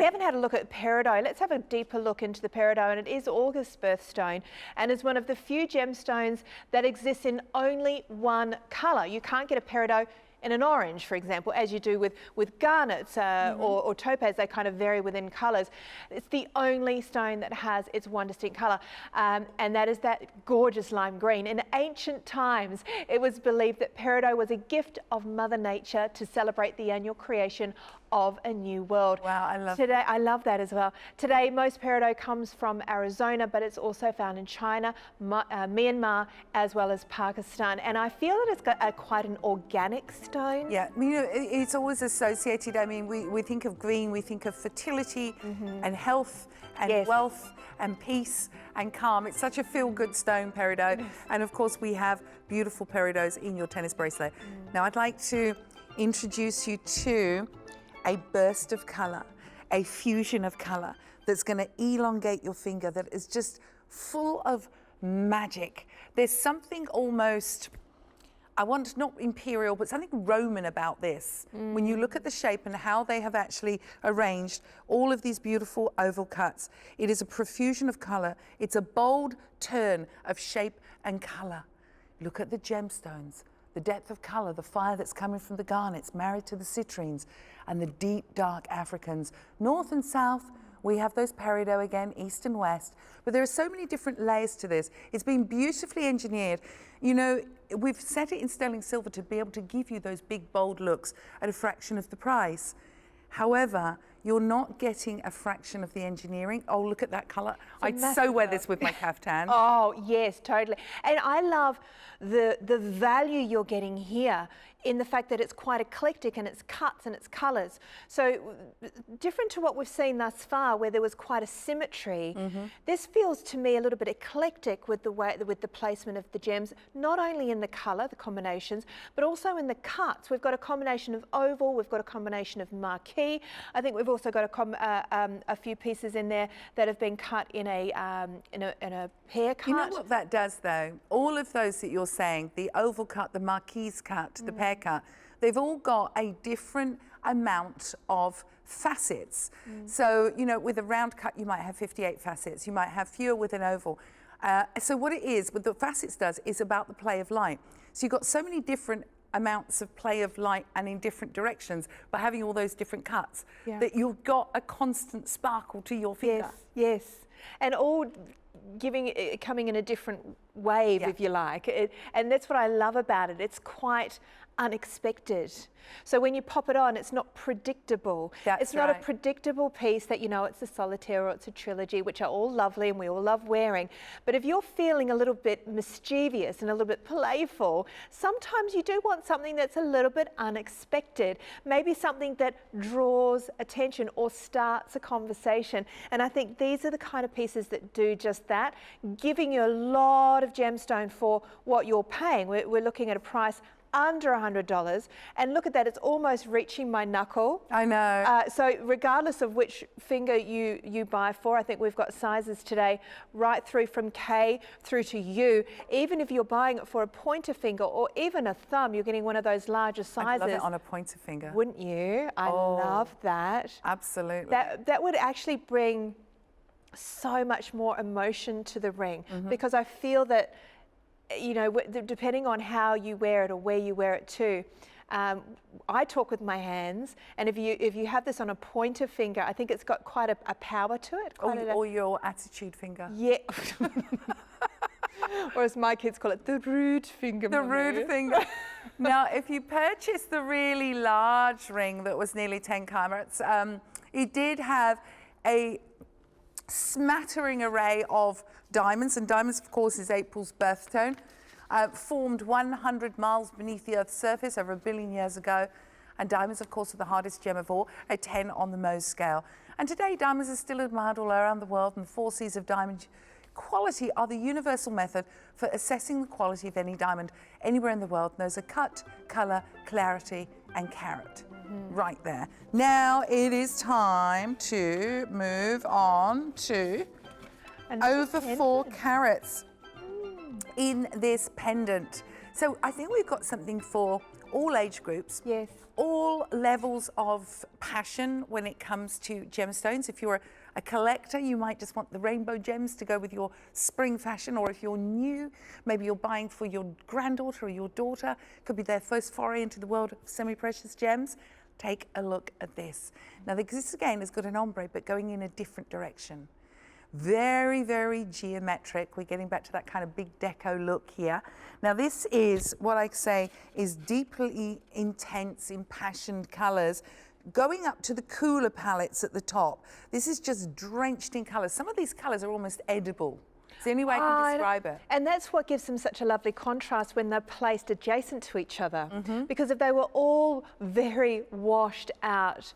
haven't had a look at peridot. Let's have a deeper look into the peridot, and it is August's birthstone and is one of the few gemstones that exists in only one colour. You can't get a peridot in an orange, for example, as you do with garnets or topaz. They kind of vary within colours. It's the only stone that has its one distinct colour, and that is that gorgeous lime green. In ancient times, it was believed that peridot was a gift of Mother Nature to celebrate the annual creation of a new world. Wow, I love Today, I love that as well. Today, most peridot comes from Arizona, but it's also found in China, Myanmar, as well as Pakistan. And I feel that it's got quite an organic stone. Yeah, I mean, you know, it's always associated. I mean, we think of green, we think of fertility and health and wealth and peace and calm. It's such a feel-good stone, peridot. And of course, we have beautiful peridots in your tennis bracelet. Now, I'd like to introduce you to a burst of colour, a fusion of colour that's going to elongate your finger, that is just full of magic. There's something almost, I want not imperial, but something Roman about this. When you look at the shape and how they have actually arranged all of these beautiful oval cuts, it is a profusion of colour. It's a bold turn of shape and colour. Look at the gemstones, the depth of colour, the fire that's coming from the garnets, married to the citrines, and the deep, dark Africans. North and south, we have those peridot again, east and west. But there are so many different layers to this. It's been beautifully engineered. You know, we've set it in sterling silver to be able to give you those big, bold looks at a fraction of the price. However, you're not getting a fraction of the engineering. Oh, look at that colour. I'd so wear this with my kaftan. Oh, yes, totally. And I love the value you're getting here in the fact that it's quite eclectic in its cuts and its colours. So different to what we've seen thus far, where there was quite a symmetry. This feels to me a little bit eclectic with the placement of the gems, not only in the colour, the combinations, but also in the cuts. We've got a combination of oval, we've got a combination of marquee. I think we've also got a few pieces in there that have been cut in a pear cut. You know what that does, though? All of those that you're saying, the oval cut, the marquise cut, the pear cut, they've all got a different amount of facets. So, you know, with a round cut, you might have 58 facets. You might have fewer with an oval. So what it is, what the facets does, is about the play of light. So you've got so many different amounts of play of light and in different directions by having all those different cuts that you've got a constant sparkle to your finger. Yes, and all coming in a different wave, if you like. And that's what I love about it. It's quite unexpected. So when you pop it on, it's not predictable. It's not a predictable piece that, you know, it's a solitaire or it's a trilogy, which are all lovely and we all love wearing. But if you're feeling a little bit mischievous and a little bit playful, sometimes you do want something that's a little bit unexpected. Maybe something that draws attention or starts a conversation. And I think these are the kind of pieces that do just that, giving you a lot of gemstone for what you're paying. We're looking at a price under $100, and look at that, it's almost reaching my knuckle. I know. So regardless of which finger you buy for, I think we've got sizes today right through from K through to U. Even if you're buying it for a pointer finger or even a thumb, you're getting one of those larger sizes. I'd love it on a pointer finger. Wouldn't you? I love that. Absolutely. That would actually bring so much more emotion to the ring, because I feel that, you know, depending on how you wear it or where you wear it to, I talk with my hands, and if you have this on a pointer finger, I think it's got quite a power to it. Or your attitude finger. Yeah. Or as my kids call it, the rude finger. The rude finger. Now, if you purchase the really large ring that was nearly 10 carats, it did have a smattering array of diamonds, and diamonds, of course, is April's birthstone, formed 100 miles beneath the Earth's surface over 1 billion years ago. And diamonds, of course, are the hardest gem of all, a 10 on the Mohs scale. And today, diamonds are still admired all around the world, and the 4 C's of diamond quality are the universal method for assessing the quality of any diamond anywhere in the world. And those are cut, colour, clarity, and carat. Right there. Now it is time to move on to over 4 carats in this pendant. So I think we've got something for all age groups. Yes. All levels of passion when it comes to gemstones. If you're a collector, you might just want the rainbow gems to go with your spring fashion, or if you're new, maybe you're buying for your granddaughter or your daughter, could be their first foray into the world of semi-precious gems. Take a look at this. Now this again has got an ombre, but going in a different direction. Very, very geometric. We're getting back to that kind of big deco look here. Now this is what I say is deeply intense, impassioned colors, going up to the cooler palettes at the top. This is just drenched in colors. Some of these colors are almost edible. It's the only way I can describe it. And that's what gives them such a lovely contrast when they're placed adjacent to each other. Because if they were all very washed out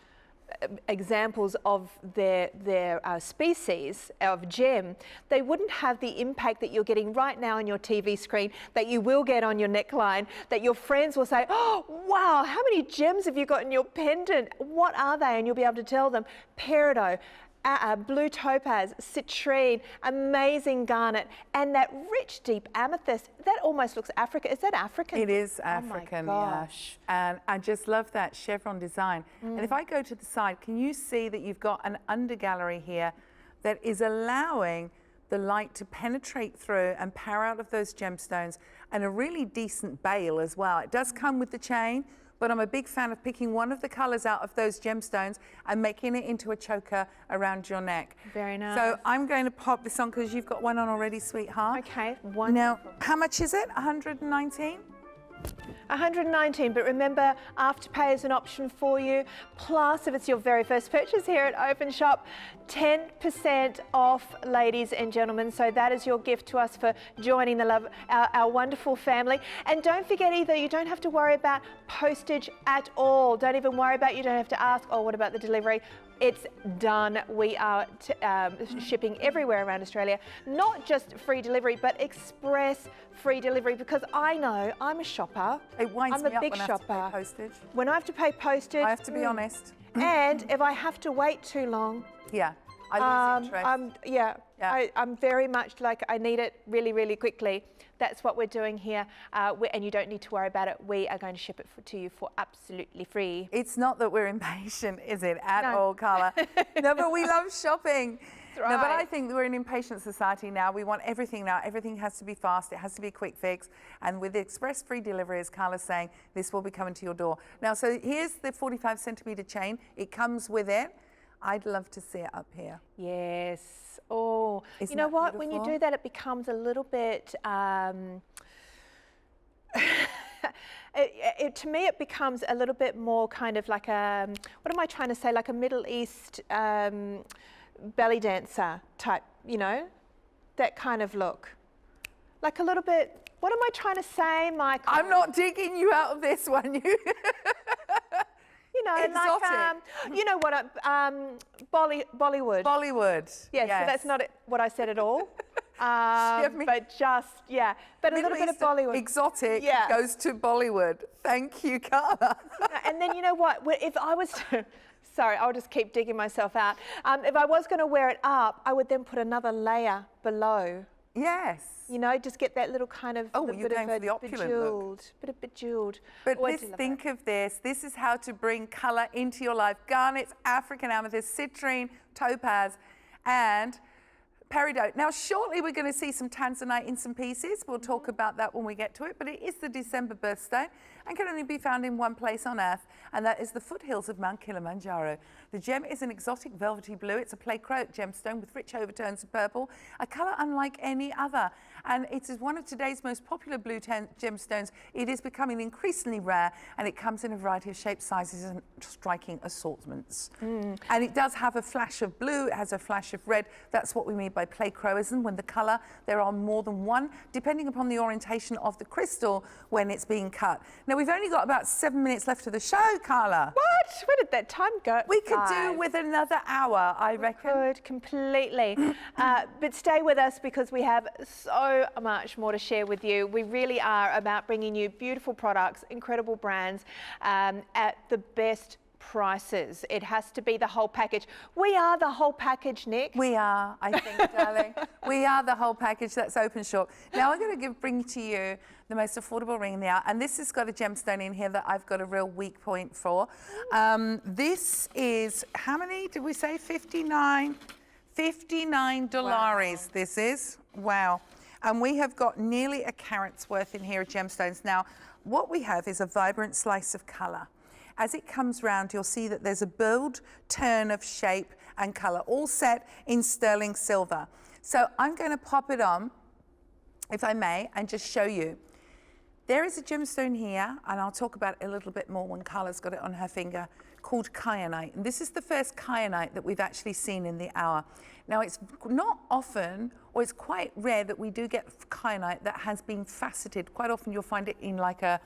examples of their species of gem, they wouldn't have the impact that you're getting right now on your TV screen, that you will get on your neckline, that your friends will say, oh, wow, how many gems have you got in your pendant? What are they? And you'll be able to tell them, peridot, blue topaz, citrine, amazing garnet, and that rich deep amethyst. That almost looks African. Is that African? It is African, oh my gosh. Yeah. And I just love that chevron design. And if I go to the side, can you see that you've got an undergallery here that is allowing the light to penetrate through and pour out of those gemstones, and a really decent bail as well. It does come with the chain, but I'm a big fan of picking one of the colors out of those gemstones and making it into a choker around your neck. Very nice. So I'm going to pop this on because you've got one on already, sweetheart. Okay, wonderful. Now, how much is it? 119? 119, but remember, Afterpay is an option for you. Plus, if it's your very first purchase here at Openshop, 10% off, ladies and gentlemen. So that is your gift to us for joining our wonderful family. And don't forget either, you don't have to worry about postage at all. Don't even worry about, you don't have to ask, oh, what about the delivery? It's done. We are shipping everywhere around Australia, not just free delivery, but express free delivery, because I know I'm a shopper. It winds I'm me a up big when I shopper. have to pay postage. When I have to pay postage, I have to be honest. And if I have to wait too long, yeah, I lose interest. I'm very much like, I need it really, really quickly. That's what we're doing here, and you don't need to worry about it. We are going to ship it to you for absolutely free. It's not that we're impatient, is it, at all, Carla? No, but we love shopping. Right. No, but I think we're an impatient society now. We want everything now. Everything has to be fast. It has to be a quick fix. And with the express free delivery, as Carla's saying, this will be coming to your door. Now, so here's the 45 centimetre chain. It comes with it. I'd love to see it up here. Yes. Oh, Isn't you know that what? When you beautiful? do that, it becomes a little bit. To me, it becomes a little bit more kind of like a. What am I trying to say? Like a Middle East belly dancer type. You know, that kind of look. Like a little bit. What am I trying to say, Michael? I'm not digging you out of this one. You know, exotic. like, you know what, Bollywood. Bollywood. Yes, so that's not what I said at all. But just, yeah, but Middle a little bit of Eastern Bollywood. Exotic Yeah. goes to Bollywood. Thank you, Carla. And then you know what, if I was to, sorry, I'll just keep digging myself out. If I was going to wear it up, I would then put another layer below. Yes. You know, just get that little kind of Oh, you're going for the opulent look. Bit of bejeweled. But Oh, I do love think that. of this. This is how to bring colour into your life. Garnets, African amethyst, citrine, topaz, and peridot. Now, shortly we're going to see some tanzanite in some pieces. We'll talk about that when we get to it. But it is the December birthstone and can only be found in one place on Earth, and that is the foothills of Mount Kilimanjaro. The gem is an exotic velvety blue. It's a placroic gemstone with rich overtones of purple, a colour unlike any other. And it is one of today's most popular blue gemstones. It is becoming increasingly rare, and it comes in a variety of shapes, sizes, and striking assortments. And it does have a flash of blue. It has a flash of red. That's what we mean by placroism, when the colour, there are more than one, depending upon the orientation of the crystal when it's being cut. Now, we've only got about 7 minutes left of the show, Carla. What? Where did that time go? We could do with another hour, I reckon. Could, completely. But stay with us, because we have so much more to share with you. We really are about bringing you beautiful products, incredible brands at the best prices. It has to be the whole package. We are the whole package, Nick. We are, I think, darling. We are the whole package. That's Openshop. Now I'm going to bring to you the most affordable ring now, and this has got a gemstone in here that I've got a real weak point for. This is, how many did we say? 59. $59 this is. Wow. And we have got nearly a carat's worth in here of gemstones. Now, what we have is a vibrant slice of colour. As it comes round, you'll see that there's a bold turn of shape and colour, all set in sterling silver. So I'm going to pop it on, if I may, and just show you. There is a gemstone here, and I'll talk about it a little bit more when Carla's got it on her finger, called kyanite. And this is the first kyanite that we've actually seen in the hour. Now, it's not often, or it's quite rare that we do get kyanite that has been faceted. Quite often you'll find it in like a,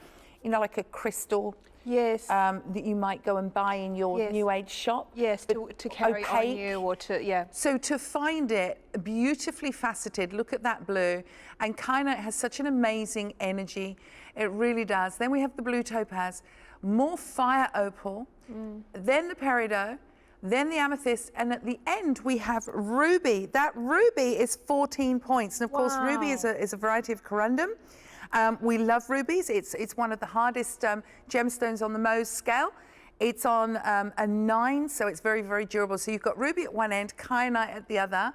like a crystal. Yes. That you might go and buy in your New Age shop. Yes, to carry on you or to, yeah. So to find it beautifully faceted, look at that blue, and kyanite has such an amazing energy. It really does. Then we have the blue topaz, more fire opal, then the peridot, then the amethyst, and at the end we have ruby. That ruby is 14 points. And of course, ruby is a variety of corundum. We love rubies. It's one of the hardest gemstones on the Mohs scale. It's on a 9, so it's very, very durable. So you've got ruby at one end, kyanite at the other,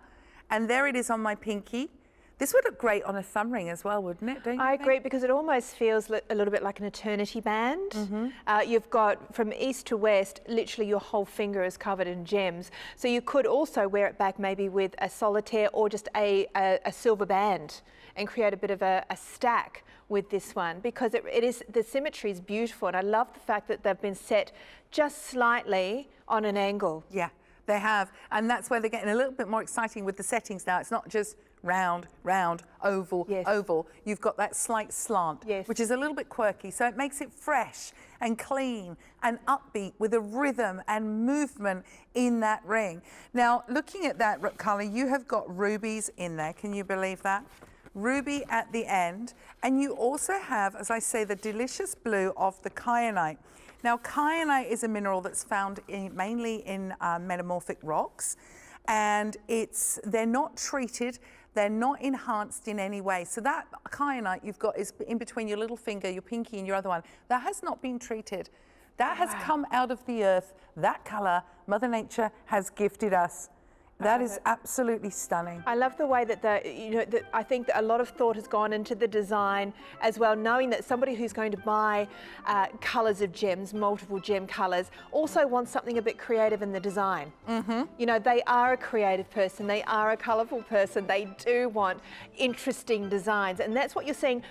and there it is on my pinky. This would look great on a thumb ring as well, wouldn't it? Don't you think? Agree, because it almost feels a little bit like an eternity band. You've got from east to west, literally your whole finger is covered in gems. So you could also wear it back maybe with a solitaire or just a silver band and create a bit of a stack with this one, because the symmetry is beautiful, and I love the fact that they've been set just slightly on an angle. Yeah, they have, and that's where they're getting a little bit more exciting with the settings now. It's not just round, round, oval, oval. You've got that slight slant, which is a little bit quirky, so it makes it fresh and clean and upbeat with a rhythm and movement in that ring. Now, looking at that, Carla, you have got rubies in there. Can you believe that? Ruby at the end, and you also have, as I say, the delicious blue of the kyanite. Now, kyanite is a mineral that's found mainly in metamorphic rocks, and they're not treated, they're not enhanced in any way. So that kyanite you've got is in between your little finger, your pinky, and your other one. That has not been treated. That has come out of the earth. That colour, Mother Nature has gifted us. That is absolutely stunning. I love the way that I think that a lot of thought has gone into the design as well, knowing that somebody who's going to buy colours of gems, multiple gem colours, also wants something a bit creative in the design. You know, they are a creative person, they are a colourful person, they do want interesting designs, and that's what you're seeing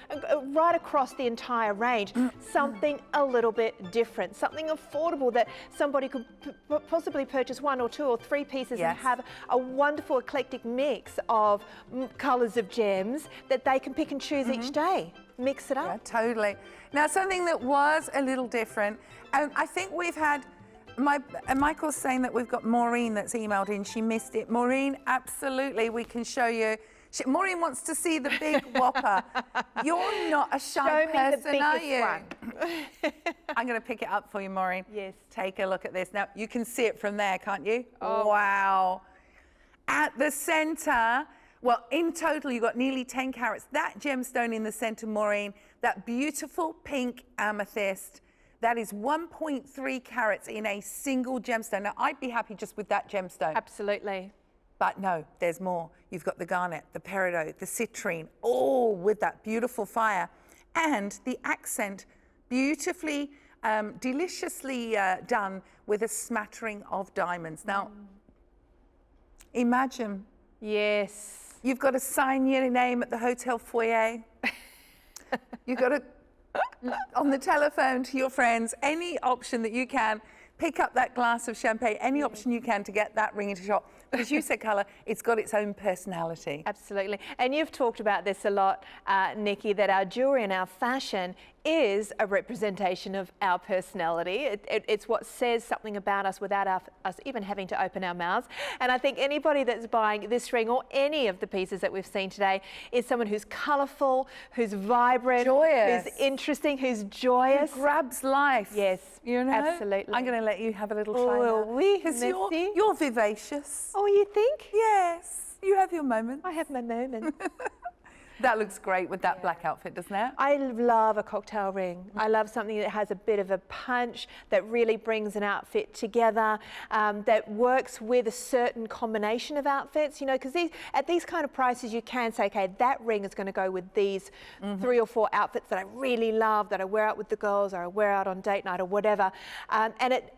right across the entire range. Something a little bit different, something affordable that somebody could possibly purchase 1 or 2 or 3 pieces and have a wonderful eclectic mix of colours of gems that they can pick and choose each day. Mix it up. Yeah, totally. Now, something that was a little different, I think we've had, Michael's saying that we've got Maureen that's emailed in. She missed it. Maureen, absolutely, we can show you. Maureen wants to see the big whopper. You're not a shy person, are you? One. I'm going to pick it up for you, Maureen. Yes. Take a look at this. Now, you can see it from there, can't you? Oh. Wow. At the centre, well, in total, you've got nearly 10 carats. That gemstone in the centre, Maureen, that beautiful pink amethyst, that is 1.3 carats in a single gemstone. Now, I'd be happy just with that gemstone. Absolutely. But no, there's more. You've got the garnet, the peridot, the citrine, all with that beautiful fire. And the accent, beautifully, deliciously done with a smattering of diamonds. Now, imagine. Yes. You've got to sign your name at the hotel foyer. You've got to, on the telephone to your friends, any option that you can, pick up that glass of champagne, any option you can to get that ring into shop. Because you said, Carla, it's got its own personality. Absolutely. And you've talked about this a lot, Nikki, that our jewellery and our fashion is a representation of our personality. It's what says something about us without us even having to open our mouths. And I think anybody that's buying this ring or any of the pieces that we've seen today is someone who's colourful, who's vibrant, joyous, who's interesting, who's joyous. Who grabs life. Yes, you know? absolutely. I'm going to let you have a little try now. Oui, because you're vivacious. Oh, you think? Yes, you have your moment. I have my moment. That looks great with that black outfit, doesn't it? I love a cocktail ring. I love something that has a bit of a punch, that really brings an outfit together, that works with a certain combination of outfits, you know, because at these kind of prices you can say, okay, that ring is going to go with these 3 or 4 outfits that I really love, that I wear out with the girls or I wear out on date night or whatever. And it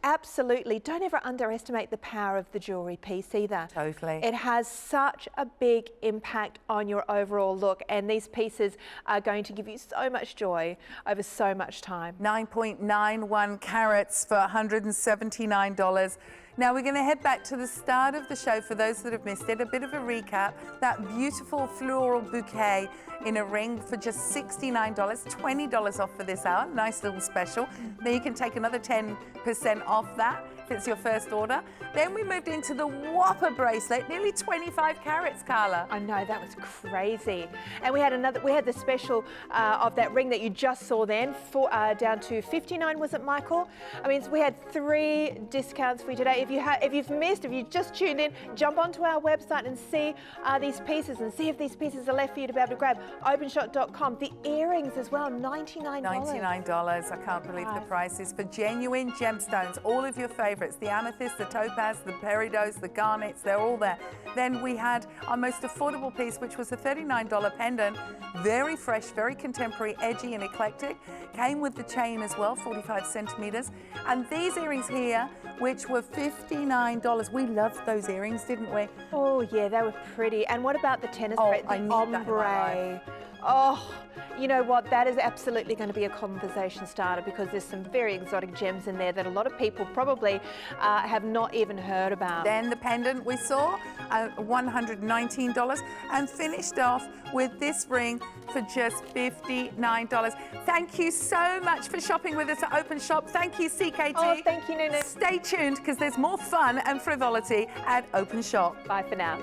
absolutely, don't ever underestimate the power of the jewellery piece either. Totally. It has such a big impact on your overall look, and these pieces are going to give you so much joy over so much time. 9.91 carats for $179. Now we're going to head back to the start of the show for those that have missed it. A bit of a recap. That beautiful floral bouquet in a ring for just $69, $20 off for this hour. Nice little special. Then you can take another 10% off that if it's your first order. Then we moved into the Whopper bracelet, nearly 25 carats, Carla. I know, that was crazy. And we had the special of that ring that you just saw then, for down to $59, was it, Michael? I mean, we had 3 discounts for you today. If you've missed, if you just tuned in, jump onto our website and see these pieces and see if these pieces are left for you to be able to grab. Openshop.com. The earrings as well, $99. $99. I can't believe the prices for genuine gemstones, all of your favorites, the amethyst, the topaz, the peridots, the garnets, they're all there. Then we had our most affordable piece, which was a $39 pendant, very fresh, very contemporary, edgy and eclectic. Came with the chain as well, 45 centimeters. And these earrings here, which were $59. We loved those earrings, didn't we? Oh yeah, they were pretty. And what about the tennis bracelet, the ombre? Oh, you know what? That is absolutely going to be a conversation starter, because there's some very exotic gems in there that a lot of people probably have not even heard about. Then the pendant we saw, $119, and finished off with this ring for just $59. Thank you so much for shopping with us at Openshop. Thank you, CKT. Oh, thank you, Nunu. Stay tuned, because there's more fun and frivolity at Openshop. Bye for now.